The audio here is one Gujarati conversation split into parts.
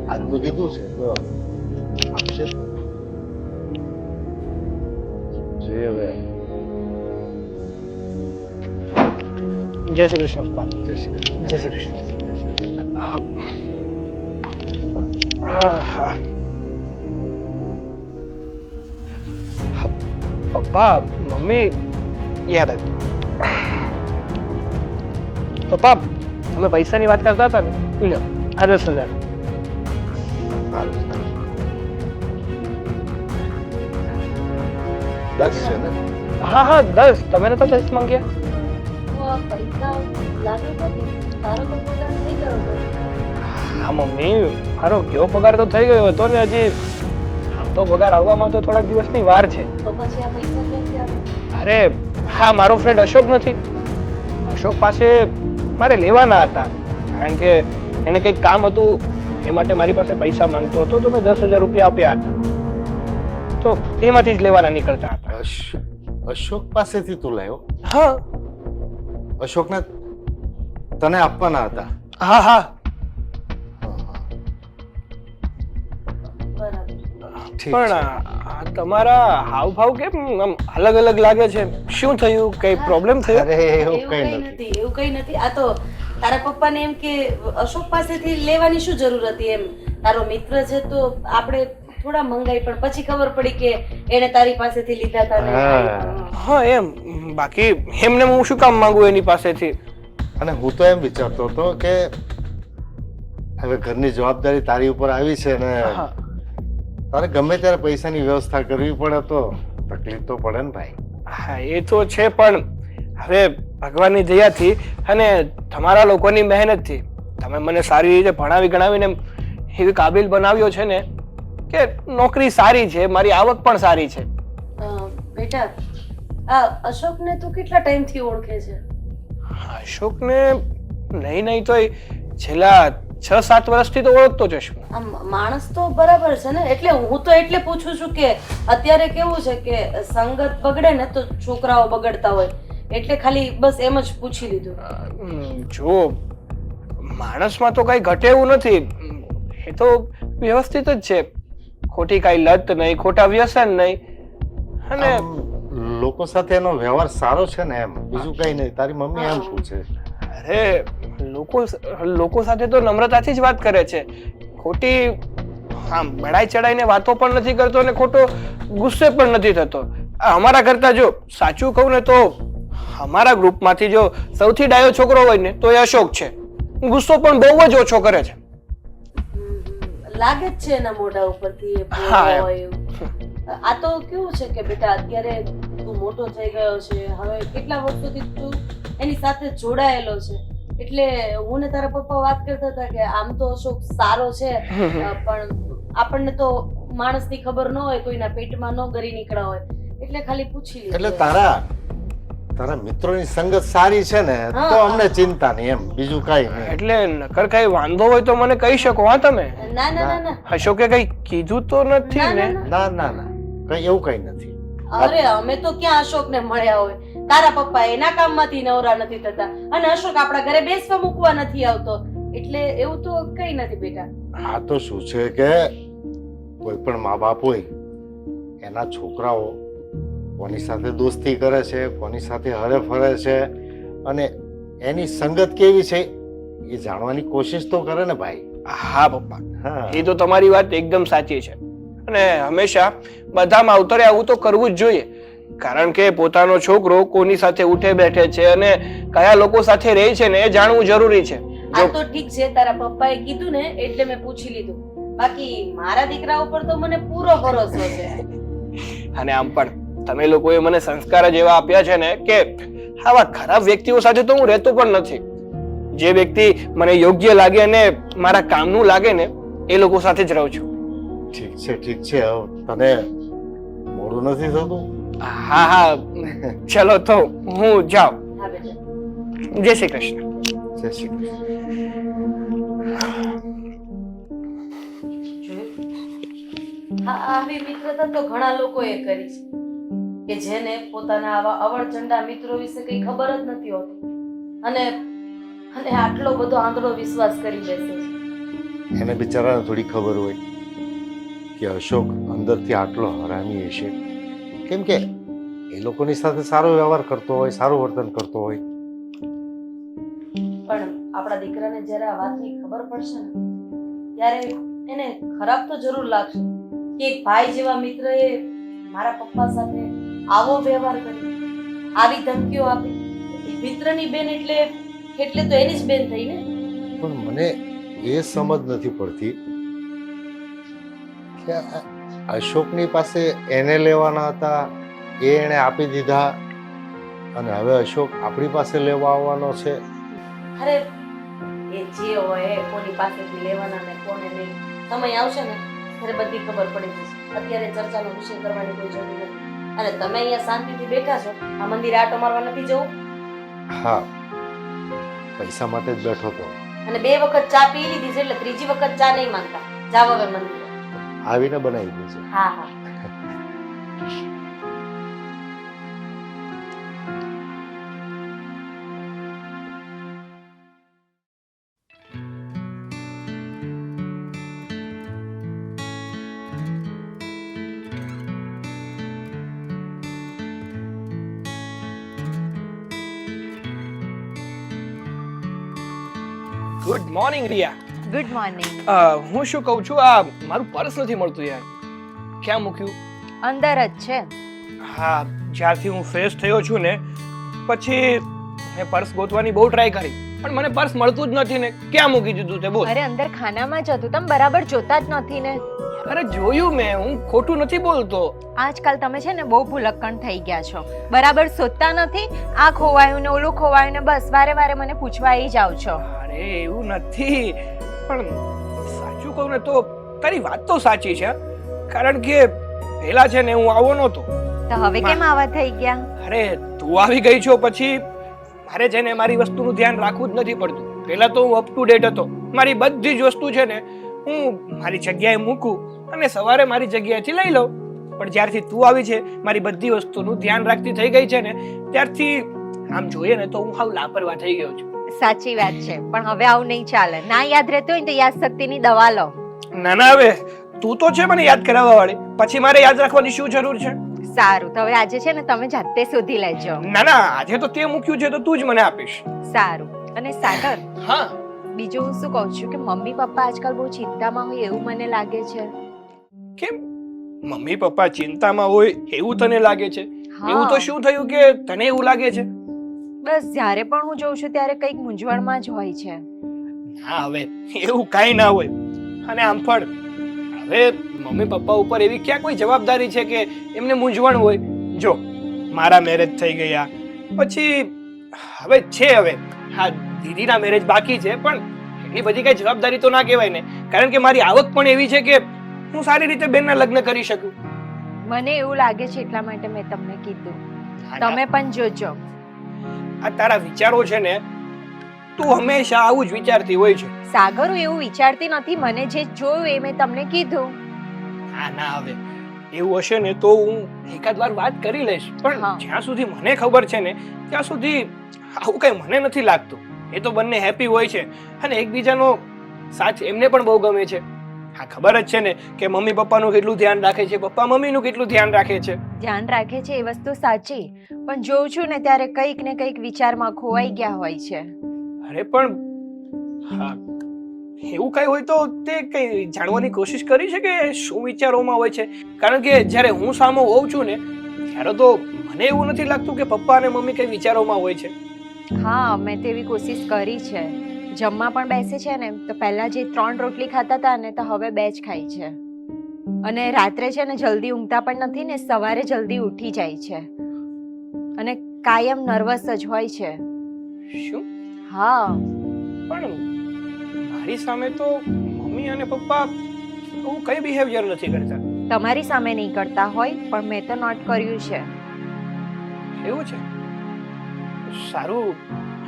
આજનું કીધું છે તો આપશે જોઈએ હવે. જય શ્રી કૃષ્ણ પપ્પા. જય શ્રી કૃષ્ણ. જય શ્રી કૃષ્ણ. પપ્પા મમ્મી યાદ આવ્યું. પપ્પા તમે પૈસાની વાત કરતા હતા ને લ્યો આ 10,000. દસ છે ને? હા હા 10. તમે નતા 10 માંગ્યા? હા મમ્મી મારો કયો પગાર તો થઈ ગયો હતો ને હજી આમ તો પગાર આવવામાં તો થોડાક દિવસની વાર છે. અરે હા મારો ફ્રેન્ડ અશોક નથી, અશોક પાસે મારે લેવાના હતા કારણ કે એને કંઈક કામ હતું એ માટે મારી પાસે પૈસા માંગતો હતો તો મેં 10,000 રૂપિયા આપ્યા હતા તો એમાંથી જ લેવાના નીકળતા હતા. અશોક પાસેથી તું લાવ્યો? હા અશોકને તને આપવાના હતા? હા હા પણ તમારા હાવભાવ કેમ આમ અલગ અલગ લાગે છે? શું થયું? કઈ પ્રોબ્લેમ થયો? અરે એવું કઈ નથી. એવું કઈ નથી. આ તો તારા પપ્પાને એમ કે અશોક પાસેથી લેવાની શું જરૂર હતી એમ, તારો મિત્ર છે તો આપણે થોડા મંગાઈ, પણ પછી ખબર પડી કે એને તારી પાસેથી લીધા હતા ને. હા એમ બાકી એમને હું શું કામ માંગુ એની પાસેથી? અને હું તો એમ વિચારતો હતો કે હવે ઘરની જવાબદારી તારી ઉપર આવી છે ને હા તારે ગમે ત્યારે પૈસાની વ્યવસ્થા કરવી પડે તો તકલીફ તો પડે ને ભાઈ. હા એ તો છે પણ હવે ભગવાનની દયાથી અને તમારા લોકોની મહેનતથી તમે મને સારી રીતે ભણાવી ગણાવીને એવી કાબિલ બનાવ્યો છે ને કે નોકરી સારી છે, મારી આવક પણ સારી છે. બેટા આ અશોકને તું કેટલા ટાઈમથી ઓળખે છે? અશોકને નહીં તો છેલ્લા 6-7 વર્ષથી તો ઓળખતો જ છું. આમ માણસ તો બરાબર છે ને, એટલે હું તો એટલે પૂછું છું કે અત્યારે કેવું છે કે સંગત બગડે ને તો છોકરાઓ બગડતા હોય, એટલે ખાલી બસ એમ જ પૂછી લીધું. જો માણસમાં તો કઈ ઘટે એવું નથી, એ તો વ્યવસ્થિત જ છે, ખોટી કઈ લત નહીં, ખોટા વ્યસન નહીં અને લોકો સાથે એનો વ્યવહાર સારો છે ને એમ, બીજું કઈ નહીં. તારી મમ્મી એમ પૂછે. અરે લોકો સાથે તો નમ્રતાથી જ વાત કરે છે, ખોટી આમ બડાઈ ચડાઈને વાતો પણ નથી કરતો અને ખોટો ગુસ્સે પણ નથી થતો. અમારા કરતા જો સાચું કહું ને તો અમારા ગ્રુપમાંથી જો સૌથી ડાયો છોકરો હોય ને તો એ અશોક છે. ગુસ્સો પણ બહુ જ ઓછો કરે છે. લાગે જ છે એના મોઢા ઉપરથી એ હા, હોય એવું. આ તો કેવું છે કે બેટા અત્યારે તું મોટો થઈ ગયો છે, હવે કેટલા વર્ષોથી તું એની સાથે જોડાયેલો છે, એટલે હું ને તારા પપ્પા વાત કરતા હતા કે આમ તો અશોક સારો છે પણ આપણને તો માણસની ખબર ન હોય, કોઈના પેટમાં ન ગરી નીકળ્યા હોય, એટલે ખાલી પૂછી લીધું. એટલે તારા મિત્રોની સંગત સારી છે ને તો અમને ચિંતા નહીં એમ, બીજું કઈ નહીં. એટલે નકર કઈ વાંધો હોય તો મને કહી શકો. હા તમે ના ના ના ના અશોકે કઈ કીધું તો નથી ને? ના ના ના કઈ એવું કઈ નથી. અરે અમે તો ક્યાં અશોકને મળ્યા હોય, તારા પપ્પા એના કામમાંથી નવરા નથી થતા અને અશોક આપણા ઘરે બેસવા મૂકવા નથી આવતો, એટલે એવું તો કઈ નથી બેટા. આ તો શું છે કે કોઈ પણ મા બાપ હોય એના છોકરાઓ કોની સાથે દોસ્તી કરે છે, કોની સાથે હરે ફરે છે અને એની સંગત કેવી છે એ જાણવાની કોશિશ તો કરે ને ભાઈ. હા પપ્પા હા એ તો તમારી વાત એકદમ સાચી છે અને હંમેશા બધામાં અવતરે આવું તો કરવું જ જોઈએ, કારણ કે પોતાનો છોકરો કોની સાથે ઉઠે બેઠે છે અને કયા લોકો સાથે રહે છે ને એ જાણવું જરૂરી છે. આ તો ઠીક છે, તારા પપ્પાએ કીધું ને એટલે મેં પૂછી લીધું, બાકી મારા દીકરા ઉપર તો મને પૂરો ભરોસો છે. અને આમ પણ તમે લોકોએ મને સંસ્કાર જ એવા આપ્યા છે ને કે આવા ખરાબ વ્યક્તિઓ સાથે તો હું રહેતો પણ નથી. જે વ્યક્તિ મને યોગ્ય લાગે અને મારા કામનું લાગે ને એ લોકો સાથે જ રહું છું. ઠીક છે ઠીક છે, હવે તને મોડું નથી થતું? હા હા ચલો તો હું જાઉં. હા બેટા. જય શ્રી કૃષ્ણ. જય શ્રી કૃષ્ણ. હા આવી મિત્રતા તો ઘણા લોકોએ કરી છે કે જેને પોતાના આવા અવળચંડા મિત્રો વિશે કઈ ખબર જ નથી હોતી અને આટલો બધો આંધળો વિશ્વાસ કરી બેસે છે. એને બિચારાને થોડી ખબર હોય કે અશોક અંદરથી આટલો હરામી હશે, કેમ કે એ લોકોની સાથે સારો વ્યવહાર કરતો હોય, સારું વર્તન કરતો હોય. પણ આપણા દીકરાને જ્યારે આ વાતની ખબર પડશે ને ત્યારે એને ખરાબ તો જરૂર લાગશે કે એક ભાઈ જેવા મિત્રએ મારા પપ્પા સાથે આવો વ્યવહાર કર્યો, આવી ધમકીઓ આપી. એ મિત્રની બેન એટલે તો એની જ બેન થઈ ને. પણ મને એ સમજ નથી પડતી કે આ અશોકની પાસે એને લેવાના હતા, એ એણે આપી દીધા, અને હવે અશોક આપણી પાસે લેવા આવવાનો છે. અરે એ જે હોય એ કોની પાસેથી લેવાના ને કોને નહીં, સમય આવશે ને ત્યારે બધી ખબર પડી જશે. અત્યારે ચર્ચાનો વિષય કરવાની કોઈ જરૂર નથી. અને તમે અહીંયા શાંતિથી બેઠા છો, આ મંદિરે આટો મારવા નથી જવું? હા, પૈસા માટે જ બેઠો હતો. અને 2 વખત ચા પી લીધી છે એટલે ત્રીજી વખત ચા નહીં માંગતા. જાવ હવે મંદિરે. આવીને બનાવી દેજો. હા હા. Good morning Riya. Good morning. હું શું કહું છું, આ મારું પર્સ નથી મળતું યાર. ક્યાં મૂક્યું? અંદર જ છે. હા, જ્યારથી હું ફ્રેશ થયો છું ને પછી મેં પર્સ ગોતવાની બહુ ટ્રાય કરી, પણ મને પર્સ મળતું જ નથી ને. ક્યાં મૂકી દીધું તે બોલ? અરે અંદર ખાનામાં જ હતું, તમે બરાબર જોતા જ નથી ને. અરે જોયું મેં, હું ખોટું નથી બોલતો. આજકાલ તમે છે ને બહુ ભૂલક્કણ થઈ ગયા છો, બરાબર શોધતા નથી. આ ખોવાયું ને ઓલું ખોવાયું ને બસ વારે વારે મને પૂછવા આવી જાવ છો. અરે એવું નથી, પણ સાચું કહું ને તો તારી વાત તો સાચી છે, કારણ કે પહેલા છે ને હું આવો નહોતો. તો હવે કેમ આવા થઈ ગયા? અરે તું આવી ગઈ છો પછી મારે છે ને મારી વસ્તુનું ધ્યાન રાખવું જ નથી પડતું. પહેલા તો હું અપ ટુ ડેટ હતો, મારી બધી જ વસ્તુ છે ને હું મારી જગ્યાએ મૂકું અને સવારે મારી જગ્યાએથી લઈ લઉં. પણ જ્યારથી તું આવી છે, મારી બધી વસ્તુનું ધ્યાન રાખતી થઈ ગઈ છે ને, ત્યારથી આમ જોઈએ ને તો હું હાવ લાપરવાહ થઈ ગયો છું. સાચી વાત છે, પણ હવે આવું નહીં ચાલે. ના યાદ રહેતું હોય ને તો યાદ શક્તિની દવા લો. ના ના, હવે તું તો છે મને યાદ કરાવવા વાળી, પછી મારે યાદ રાખવાની શું જરૂર છે? સારું, તો હવે આજે છે ને તમે જાતે શોધી લેજો. ના ના, આજે તો તે મૂક્યું છે તો તું જ મને આપીશ. સારું. અને સાગર, હા બીજું હું શું કહું છું કે મમ્મી પપ્પા આજકાલ બહુ ચિંતામાં હોય એવું મને લાગે છે. કેમ? મમ્મી પપ્પા ચિંતામાં હોય એવું તને લાગે છે? હા. એવું તો શું થયું કે તને એવું લાગે છે? બસ જ્યારે પણ હું જોઉં છું ત્યારે કંઈક મૂંઝવણમાં જ હોય છે. ના હવે એવું કાંઈ ના હોય. અને આમ પણ હવે મમ્મી પપ્પા ઉપર એવી ક્યાં કોઈ જવાબદારી છે કે એમને મૂંઝવણ હોય? જો મારા મેરેજ થઈ ગયા પછી હવે છે, હવે હા દીદીના મેરેજ બાકી છે, પણ એટલી બધી કઈ જવાબદારી તો ના કહેવાય ને, કારણ કે મારી આવક પણ એવી છે કે હું સારી રીતે બેનના લગ્ન કરી શકું. મને એવું લાગે છે એટલા માટે મેં તમને કીધું. ના, ના, તમે પણ જોજો. આ તારા વિચારો છે ને, તું હંમેશા આવું જ વિચારતી હોય છે. સાગર, હું એવું વિચારતી નથી, મને જે જોયું એ મેં તમને કીધું. હા ના, હવે એવું હશે ને તો હું એકાદ વાર વાત કરી લઈશ, પણ હા. જ્યાં સુધી મને ખબર છે ને ત્યાં સુધી આવું કઈ મને નથી લાગતું. એ તો બંને હેપી હોય છે અને એકબીજાનો સાથ એમને પણ બહુ ગમે છે. હા ખબર જ છે ને કે મમ્મી પપ્પાનું કેટલું ધ્યાન રાખે છે, પપ્પા મમ્મીનું કેટલું ધ્યાન રાખે છે. ધ્યાન રાખે છે એ વસ્તુ સાચી, પણ જોઉં છું ને ત્યારે કંઈક ને કંઈક વિચારમાં ખોવાઈ ગયા હોય છે. અરે પણ હા, એવું કઈ હોય તો તે કઈ જાણવાની કોશિશ કરી છે કે શું વિચારોમાં હોય છે? કારણ કે જ્યારે હું સામો હોઉં છું ને ત્યારે તો મને એવું નથી લાગતું કે પપ્પા અને મમ્મી કઈ વિચારોમાં હોય છે. હા, મેં તેવી કોશિશ કરી છે. જમવા પણ બેસે છે ને તો પહેલા જે 3 રોટલી ખાતા હતા ને તો હવે 2 જ ખાય છે. અને રાત્રે છે ને જલ્દી ઊંઘતા પણ નથી ને સવારે જલ્દી ઉઠી જાય છે. અને કાયમ નર્વસ જ હોય છે. શું? હા. પણ મારી સામે તો મમ્મી અને પપ્પા એવું કઈ બિહેવિયર નથી કરતા. તમારી સામે નહીં કરતા હોય પણ મેં તો નોટ કર્યું છે. એવું છે? સારું,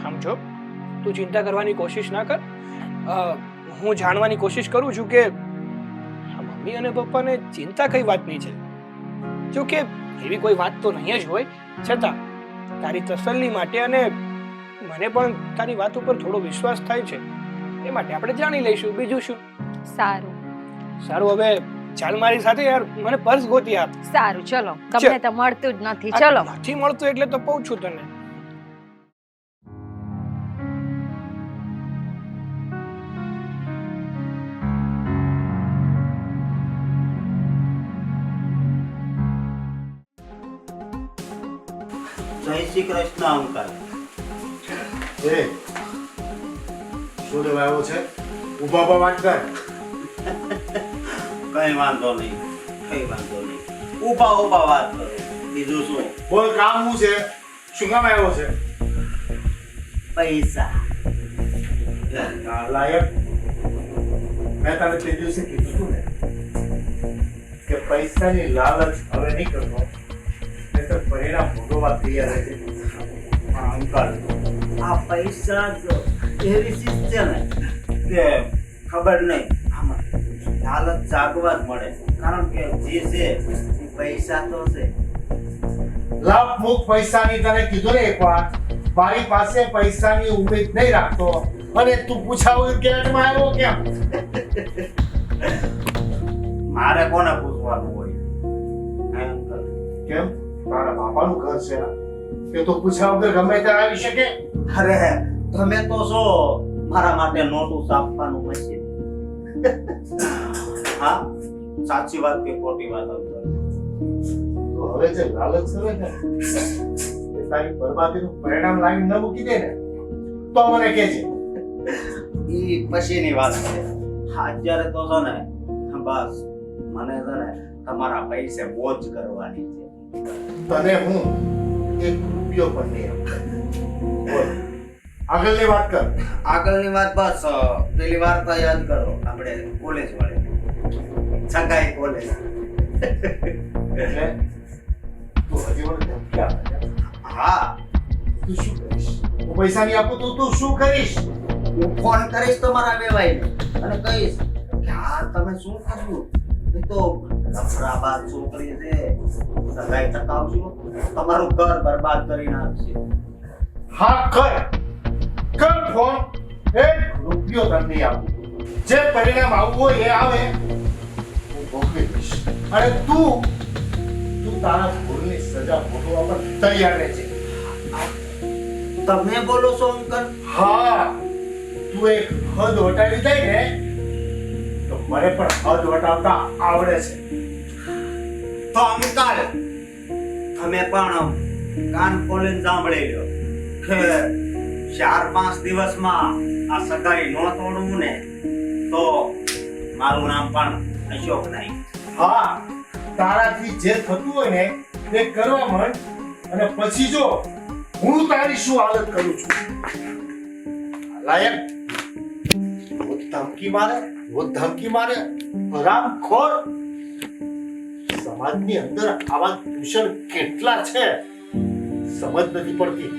સમજો તું ચિંતા કરવાની કોશિશ ના કર. હું જાણવાની કોશિશ કરું છું કે આ મમ્મી અને પપ્પાને ચિંતા કઈ વાતની છે. જો કે એવી કોઈ વાત તો નહીં જ હોય, છતાં તારી તસલ્લી માટે અને મને પણ તારી વાત ઉપર થોડો વિશ્વાસ થાય છે એ માટે આપણે જાણી લઈશું, બીજું શું. સારું સારું, હવે ચાલ મારી સાથે યાર, મને પર્સ ગોતી આપ. સારું ચલો, તમને તો મળતું જ નથી. ચલો. નથી મળતું એટલે તો કહું છું તને. જય શ્રી કૃષ્ણ અંકલ. એ શું લેવા આવ્યો છે? ઊભા ઊભા વાત કર. કઈ વાંધો નહીં, કઈ વાંધો નહીં. ઊભા ઊભા વાત કરો, બીજું શું? બોલ, કામ શું છે? શું કામ આવ્યો છે? પૈસા. લાયક, મેં તને તે દિવસે કીધું હતું ને કે પૈસાની લાલચ હવે નહીં કરતો, નહીંતર પરિણામ ભોગવવા તૈયાર રહેજે. હા, અંકલ, આ પૈસા જ એવી ચીજ છે ને કે ખબર નહીં, આમાં હાલત જાગવા જ મળે. કારણ કે જે છે એ પૈસા તો છે. લાભ મુખ પૈસાની તને કીધું ને એકવાર, મારી પાસે પૈસાની ઉમ્મીદ નહીં રાખતો, અને તું પૂછાવું કેટમાં આવ્યો કેમ? મારે કોને પૂછવાનું હોય? હે અંકલ? કેમ? તારા બાપાનું ઘર છે આ. એ તો પૂછ્યા વગર ગમે ત્યાં આવી શકે? અરે તમે તો છો મારા માટે નોટું છાપવાનું મશીન. હા, સાચી વાત કે ખોટી વાત અંકલ? તો હવે જે લાલચ કરે ને એ તારી બરબાદીનું પરિણામ લાવીને ન મૂકી દે ને તો મને કહેજે. ઈ પછીની વાત છે. અત્યારે તો છે ને બસ મને છે ને તમારા પૈસે બોજ કરવાની છે. તને હું એક રૂપિયો પણ નહીં આપું. બોલ, આગળની વાત કર. આગળની વાત બસ પેલી વાર્તા યાદ કરો, આપણે કોલેજ વાળી સગાઈ કોલેજ. એટલે તું હજી મને ધમકી આપે છે? હા, તું શું કરીશ? હું પૈસા નહીં આપું તો તું શું કરીશ? હું ફોન કરીશ તમારા વેવાઈને અને કહીશ કે હા તમે શું કર્યું? એ તો લફરાબાદ છોકરી છે, સગાઈ ટકાવજો, તમારું ઘર બરબાદ કરી નાખશે. હા, કર ફોન. એક રૂપિયો તને નહીં આપું. જે પરિણામ આવવું હોય એ આવે, હું ભોગવી લઈશ. અને તું તારા ભૂલની સજા ભોગવવા પર તૈયાર રહેજે. તમે બોલો છો અંકલ? હા, તું એક હદ વટાવી જાય ને તો મને પણ હદ વટાવતા આવડે છે. તો અંકલ તમે પણ કાન ખોલીને સાંભળી લો કે 4-5 દિવસમાં આ સગાઈ ન તોડવું ને તો મારું નામ પણ અશોક નહીં. હા, તારાથી જે થતું હોય ને તે કરવા માંડ, અને પછી જો હું તારી શું હાલત કરું છું. લાયક, वो धमकी मारे हरामखोर. સમાજની અંદર આવા દૂષણ કેટલા છે સમજ નથી પડતી.